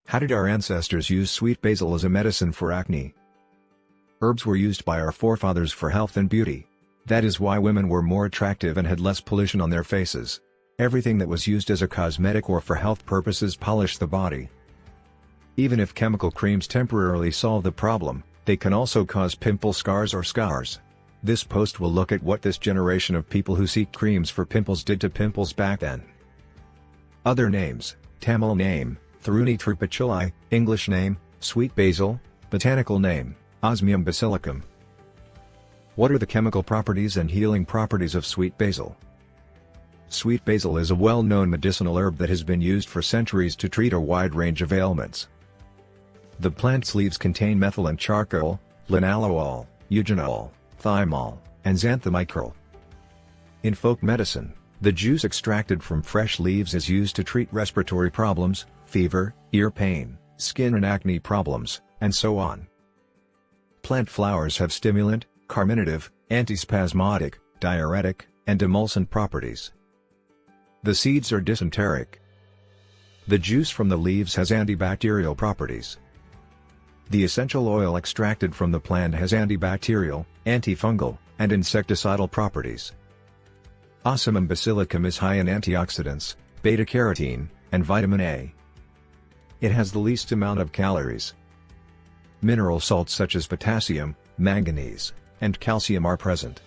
How did our ancestors use sweet basil as a medicine for acne? Herbs were used by our forefathers for health and beauty. That is why women were more attractive and had less pollution on their faces. Everything that was used as a cosmetic or for health purposes polished the body. Even if chemical creams temporarily solve the problem, they can also cause pimple scars or scars. This post will look at what this generation of people who seek creams for pimples did to pimples back then. Other names: Tamil name, Tharuni tripachuli, English name, sweet basil, botanical name, Osmium basilicum. What are the chemical properties and healing properties of sweet basil? Sweet basil is a well-known medicinal herb that has been used for centuries to treat a wide range of ailments. The plant's leaves contain methyl and charcoal, linalool, eugenol, thymol, and xanthomycryl. In folk medicine, the juice extracted from fresh leaves is used to treat respiratory problems, fever, ear pain, skin and acne problems, and so on. Plant flowers have stimulant, carminative, antispasmodic, diuretic, and emulsant properties. The seeds are dysenteric. The juice from the leaves has antibacterial properties. The essential oil extracted from the plant has antibacterial, antifungal, and insecticidal properties. Osmium basilicum is high in antioxidants, beta-carotene, and vitamin A. It has the least amount of calories. Mineral salts such as potassium, manganese, and calcium are present.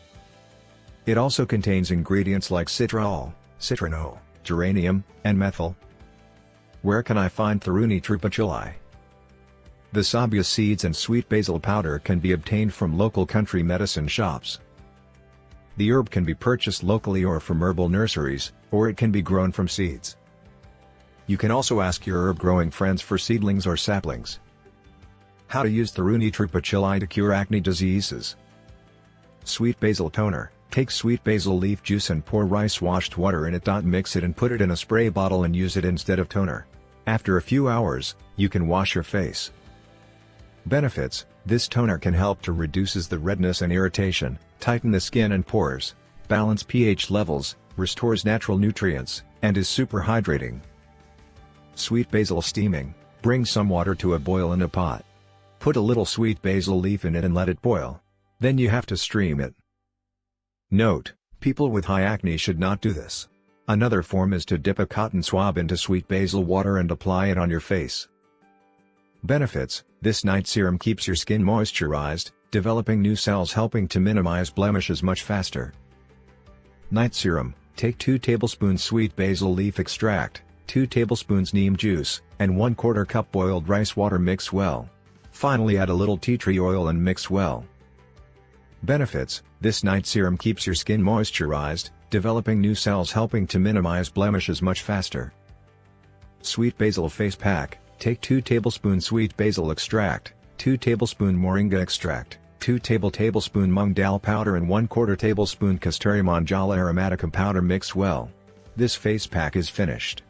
It also contains ingredients like citrol, citronol, geranium, and methyl. Where can I find Tharuni tripachuli? The sabia seeds and sweet basil powder can be obtained from local country medicine shops. The herb can be purchased locally or from herbal nurseries, or it can be grown from seeds. You can also ask your herb-growing friends for seedlings or saplings. How to use Tharuni tripachuli to cure acne diseases. Sweet basil toner. Take sweet basil leaf juice and pour rice-washed water in it. Mix it and put it in a spray bottle and use it instead of toner. After a few hours, you can wash your face. Benefits: this toner can help to reduces the redness and irritation, tighten the skin and pores, balance pH levels, restores natural nutrients, and is super hydrating. Sweet basil steaming. Bring some water to a boil in a pot. Put a little sweet basil leaf in it and let it boil. Then you have to stream it. Note: people with high acne should not do this. Another form is to dip a cotton swab into sweet basil water and apply it on your face. Benefits: this night serum keeps your skin moisturized, developing new cells, helping to minimize blemishes much faster. Night serum. Take 2 tablespoons sweet basil leaf extract, 2 tablespoons neem juice, and 1/4 cup boiled rice water. Mix well. Finally add a little tea tree oil and mix well. Benefits: this night serum keeps your skin moisturized, developing new cells, helping to minimize blemishes much faster. Sweet basil face pack. Take 2 tablespoons sweet basil extract, 2 tablespoon moringa extract, 2 tablespoon mung dal powder and 1/4 tablespoon kasturi manjala aromaticum powder. Mix well. This face pack is finished.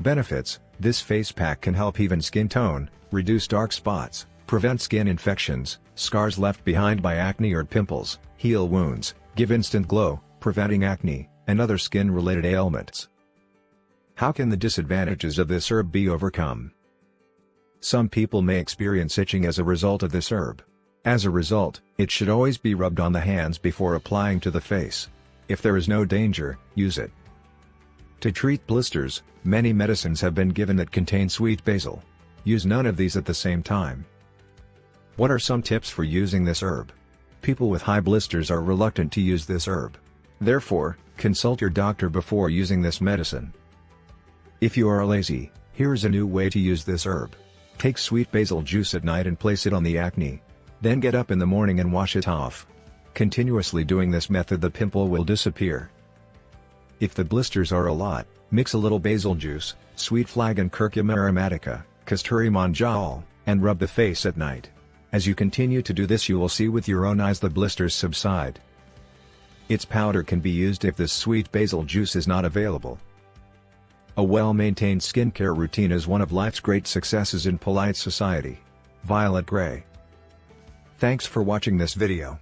Benefits: this face pack can help even skin tone, reduce dark spots, prevent skin infections, scars left behind by acne or pimples, heal wounds, give instant glow, preventing acne, and other skin-related ailments. How can the disadvantages of this herb be overcome? Some people may experience itching as a result of this herb. As a result, it should always be rubbed on the hands before applying to the face. If there is no danger, use it. To treat blisters, many medicines have been given that contain sweet basil. Use none of these at the same time. What are some tips for using this herb? People with high blisters are reluctant to use this herb. Therefore, consult your doctor before using this medicine. If you are lazy, here is a new way to use this herb. Take sweet basil juice at night and place it on the acne. Then get up in the morning and wash it off. Continuously doing this method, the pimple will disappear. If the blisters are a lot, mix a little basil juice, sweet flag and curcuma aromatica, kasturi manjal, and rub the face at night. As you continue to do this, you will see with your own eyes the blisters subside. Its powder can be used if this sweet basil juice is not available. A well-maintained skincare routine is one of life's great successes in polite society. Violet Gray. Thanks for watching this video.